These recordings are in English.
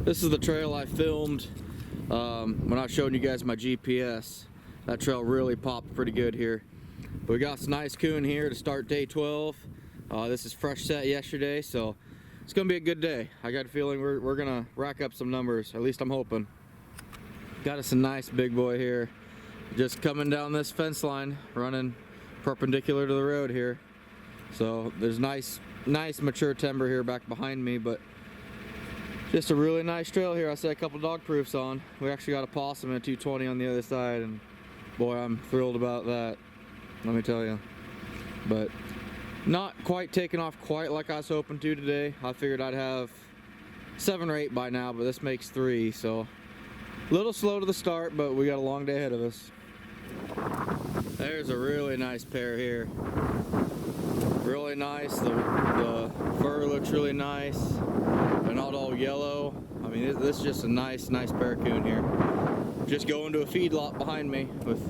This is the trail I filmed when I was showing you guys my GPS. That trail really popped pretty good here. But we got some nice coon here to start day 12. This is fresh set yesterday, so it's gonna be a good day. I got a feeling we're gonna rack up some numbers. At least I'm hoping. Got us a nice big boy here, just coming down this fence line, running perpendicular to the road here. So there's nice mature timber here back behind me, but just a really nice trail here. I set a couple dog proofs on. We actually got a possum and a 220 on the other side, and boy, I'm thrilled about that, let me tell you. But not quite taking off quite like I was hoping to today. I figured I'd have 7 or 8 by now, but this makes 3, so a little slow to the start, but we got a long day ahead of us. There's a really nice pair here. Really nice. The fur looks really nice. They're not all yellow. I mean, this is just a nice pair of coon here. Just going to a feedlot behind me with,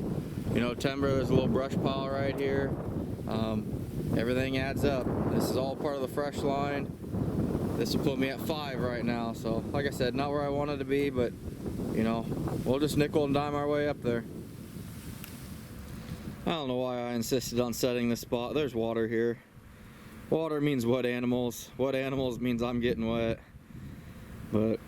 you know, timber. There's a little brush pile right here. Everything adds up. This is all part of the fresh line. This will put me at 5 right now. So, like I said, not where I wanted to be, but you know, we'll just nickel and dime our way up there. I don't know why I insisted on setting this spot. There's water here. Water means wet animals. Wet animals means I'm getting wet. But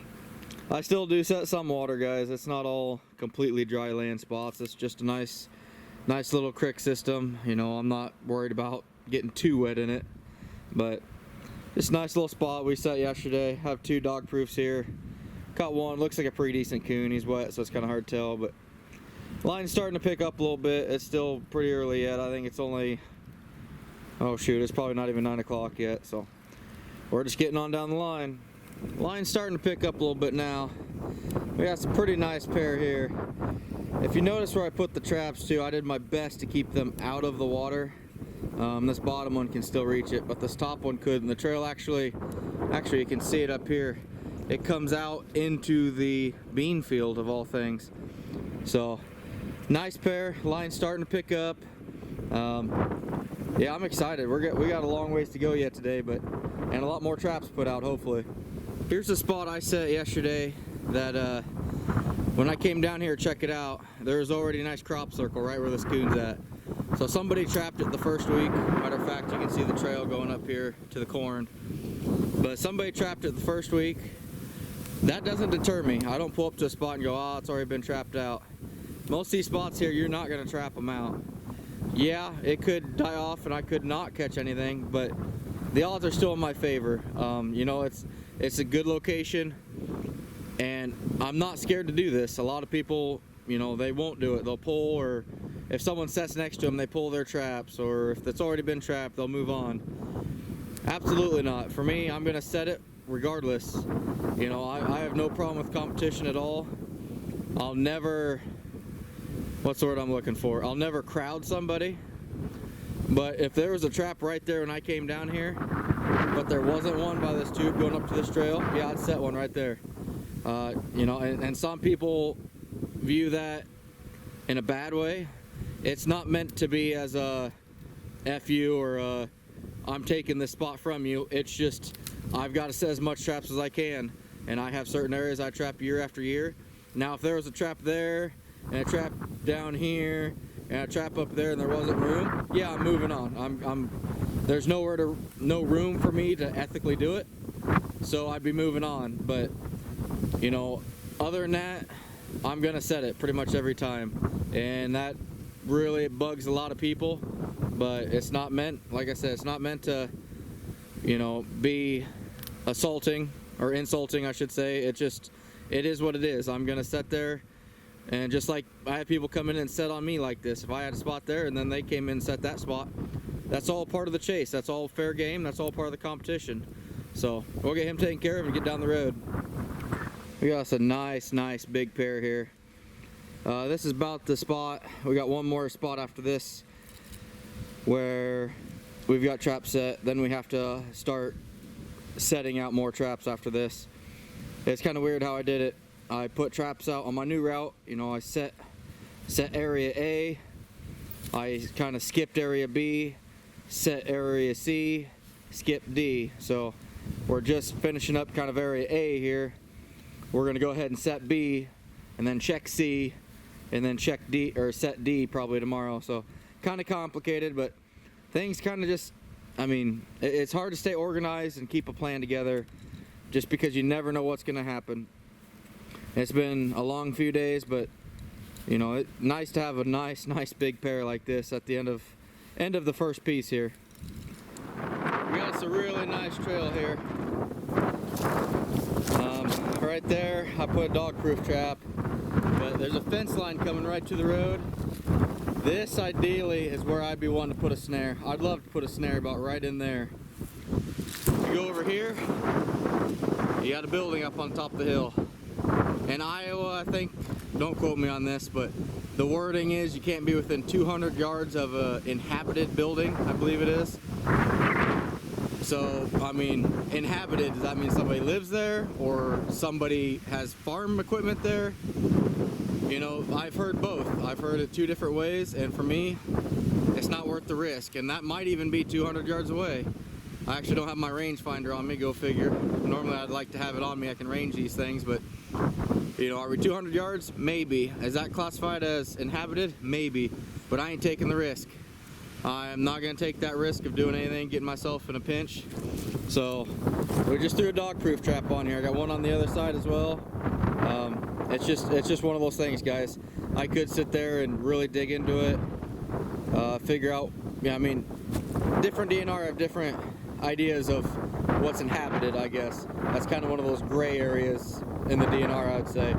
I still do set some water, guys. It's not all completely dry land spots. It's just a nice little creek system. You know, I'm not worried about getting too wet in it. But it's a nice little spot we set yesterday. Have 2 dog proofs here. Caught one, looks like a pretty decent coon. He's wet, so it's kind of hard to tell, but line's starting to pick up a little bit. It's still pretty early yet. I think it's only, oh shoot, it's probably not even 9 o'clock yet, so we're just getting on down the line. Line's starting to pick up a little bit now. We got some pretty nice pair here. If you notice where I put the traps too, I did my best to keep them out of the water. This bottom one can still reach it, but this top one couldn't. The trail actually you can see it up here. It comes out into the bean field of all things. So nice pair. Line's starting to pick up. Yeah, I'm excited. We got a long ways to go yet today, but and a lot more traps put out hopefully. Here's the spot I set yesterday that when I came down here to check it out, there was already a nice crop circle right where this coon's at. So somebody trapped it the first week. Matter of fact, you can see the trail going up here to the corn. But somebody trapped it the first week. That doesn't deter me. I don't pull up to a spot and go, oh, it's already been trapped out. Most of these spots here, you're not gonna trap them out. Yeah, it could die off and I could not catch anything, but the odds are still in my favor. You know, it's a good location and I'm not scared to do this. A lot of people, you know, they won't do it. They'll pull, or if someone sits next to them, they pull their traps, or if it's already been trapped, they'll move on. Absolutely not. For me, I'm gonna set it regardless. You know, I have no problem with competition at all. I'll never, what's the word I'm looking for? I'll never crowd somebody. But if there was a trap right there when I came down here, but there wasn't one by this tube going up to this trail, yeah, I'd set one right there. You know, and some people view that in a bad way. It's not meant to be as a F you or a, I'm taking this spot from you. It's just, I've got to set as much traps as I can, and I have certain areas I trap year after year. Now if there was a trap there and a trap down here and a trap up there and there wasn't room, yeah, I'm moving on. There's no room for me to ethically do it, so I'd be moving on. But you know, other than that, I'm gonna set it pretty much every time, and that really bugs a lot of people. But it's not meant, like I said, it's not meant to, you know, be assaulting or insulting, I should say. It is what it is. I'm gonna sit there, and just like I have people come in and set on me like this. If I had a spot there and then they came in and set that spot, that's all part of the chase. That's all fair game. That's all part of the competition. So we'll get him taken care of and get down the road. We got us a nice big pair here. This is about the spot. We got one more spot after this where we've got traps set. Then we have to start setting out more traps after this. It's kind of weird how I did it. I put traps out on my new route. You know, I set area A. I kind of skipped area B, set area C, skip D. So we're just finishing up kind of area A here. we're gonna go ahead and set B, and then check C, and then check D, or set D probably tomorrow. So kind of complicated, but things kind of just, I mean, it's hard to stay organized and keep a plan together just because you never know what's gonna happen. It's been a long few days, but you know, it's nice to have a nice big pair like this at the end of the first piece here. We got us a really nice trail here. Right there, I put a dog-proof trap, but there's a fence line coming right to the road. This ideally is where I'd be wanting to put a snare. I'd love to put a snare about right in there. You go over here, you got a building up on top of the hill. In Iowa, I think, don't quote me on this, but the wording is you can't be within 200 yards of an inhabited building, I believe it is. So, I mean, inhabited, does that mean somebody lives there or somebody has farm equipment there? You know, I've heard both. I've heard it two different ways, and for me, it's not worth the risk. And that might even be 200 yards away. I actually don't have my rangefinder on me, go figure. Normally I'd like to have it on me, I can range these things, but you know, are we 200 yards? Maybe. Is that classified as inhabited? Maybe. But I ain't taking the risk. I'm not going to take that risk of doing anything, getting myself in a pinch. So we just threw a dog-proof trap on here. I got one on the other side as well. It's just one of those things, guys. I could sit there and really dig into it, figure out. Yeah, I mean, different DNR have different ideas of what's inhabited. I guess that's kind of one of those gray areas in the DNR, I'd say.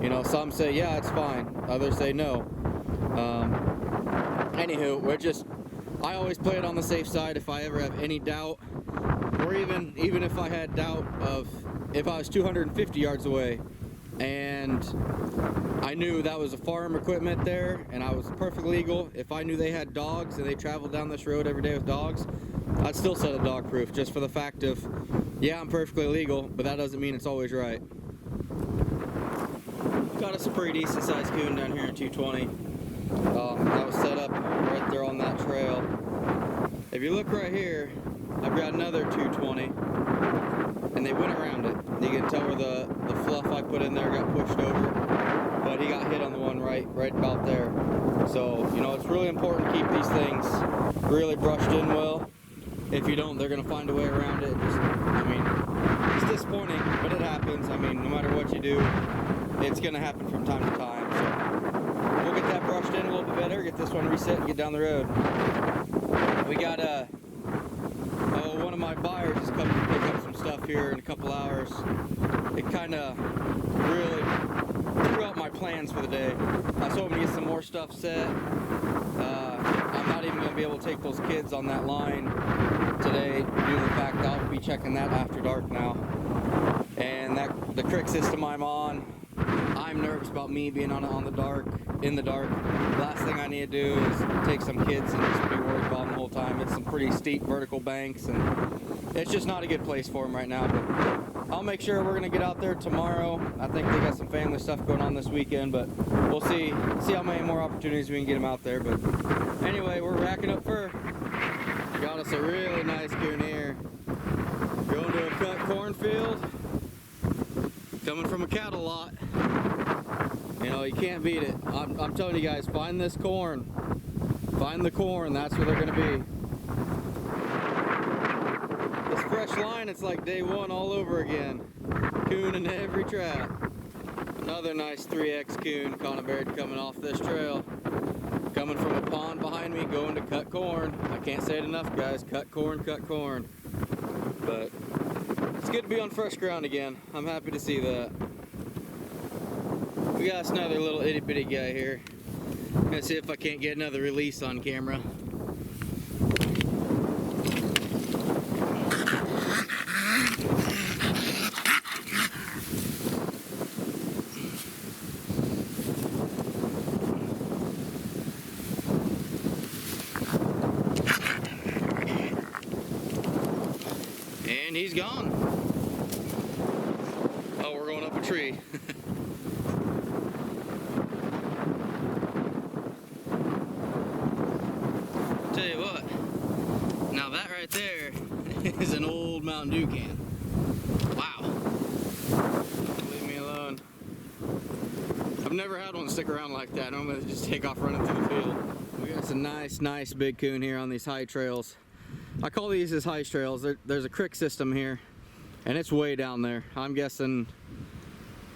You know, some say yeah, it's fine. Others say no. Anywho, I always play it on the safe side if I ever have any doubt, or even if I had doubt of if I was 250 yards away and I knew that was a farm equipment there and I was perfectly legal. If I knew they had dogs and they traveled down this road every day with dogs, I'd still set a dog proof just for the fact of, yeah, I'm perfectly legal, but that doesn't mean it's always right. Got us a pretty decent sized coon down here in 220. That was set up right there on that trail. If you look right here, I've got another 220, and they went around it. You can tell where the fluff I put in there got pushed over, but he got hit on the one right about there. So, you know, it's really important to keep these things really brushed in well. If you don't, they're going to find a way around it. I mean, it's disappointing, but it happens. I mean, no matter what you do, it's going to happen from time to time. So we'll get that brushed in a little bit better, get this one reset, and get down the road. We got one of my buyers is coming to pick up some stuff here in a couple hours. It kind of really threw out my plans for the day. I was hoping to get some more stuff set. I'm not even going to be able to take those kids on that line today due to the fact that I'll be checking that after dark now. And the crick system I'm on, I'm nervous about me being in the dark. Last thing I need to do is take some kids and just be worried about them the whole time. It's some pretty steep vertical banks, and it's just not a good place for them right now. But I'll make sure we're gonna get out there tomorrow. I think they got some family stuff going on this weekend, but we'll see how many more opportunities we can get them out there. But anyway, we're racking up fur. Got us a really nice coon here. Going to a cut cornfield. Coming from a cattle lot. You know, you can't beat it. I'm telling you guys, find this corn. Find the corn, that's where they're gonna be. This fresh line, it's like day one all over again. Coon in every trap. Another nice 3X coon, conibered coming off this trail. Coming from a pond behind me, going to cut corn. I can't say it enough, guys. Cut corn, cut corn. But it's good to be on fresh ground again. I'm happy to see that. We got another little itty bitty guy here. I'm gonna see if I can't get another release on camera. And he's gone. Oh, we're going up a tree. Tell you what, now that right there is an old Mountain Dew can. Wow. Leave me alone. never had one stick around like that. Normally they just take off running through the field. We got some nice big coon here on these high trails. I call these as high trails. There's a creek system here, and it's way down there. I'm guessing,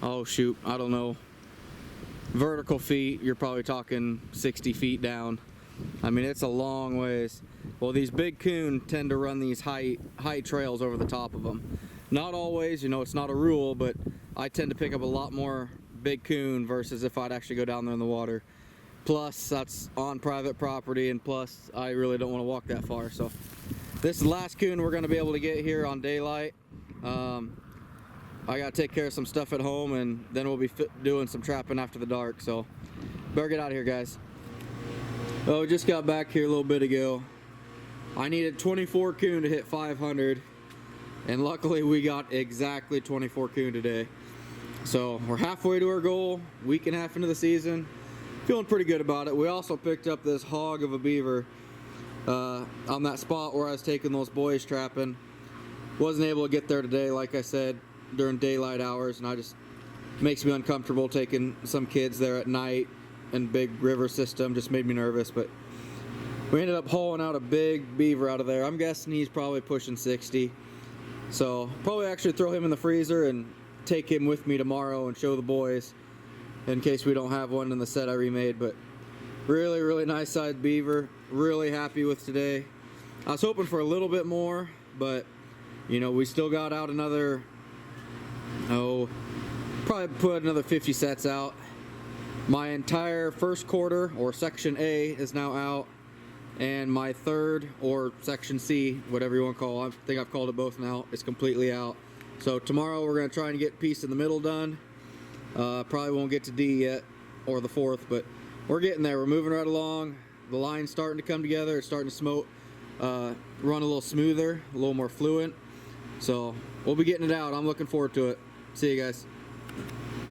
oh shoot, I don't know. Vertical feet, you're probably talking 60 feet down. I mean, it's a long ways. Well, these big coon tend to run these high trails over the top of them. Not always, you know, it's not a rule, but I tend to pick up a lot more big coon versus if I'd actually go down there in the water. Plus, that's on private property, and plus, I really don't want to walk that far. So, this is the last coon we're going to be able to get here on daylight. I got to take care of some stuff at home, and then we'll be doing some trapping after the dark. So, better get out of here, guys. Oh, we just got back here a little bit ago. I needed 24 coon to hit 500, and luckily we got exactly 24 coon today. So we're halfway to our goal, week and a half into the season. Feeling pretty good about it. We also picked up this hog of a beaver on that spot where I was taking those boys trapping. Wasn't able to get there today, like I said, during daylight hours, and it makes me uncomfortable taking some kids there at night and big river system. Just made me nervous, but we ended up hauling out a big beaver out of there. I'm guessing he's probably pushing 60. So probably actually throw him in the freezer and take him with me tomorrow and show the boys in case we don't have one in the set I remade. But really nice sized beaver. Really happy with today. I was hoping for a little bit more, but you know, we still got out another, probably put another 50 sets out. My entire first quarter, or section A, is now out, and my third, or section C, whatever you want to call it, I think I've called it both now, is completely out. So tomorrow we're going to try and get piece in the middle done. Probably won't get to D yet, or the fourth, but we're getting there. We're moving right along. The line's starting to come together. It's starting to smoke, run a little smoother, a little more fluent. So we'll be getting it out. I'm looking forward to it. See you guys.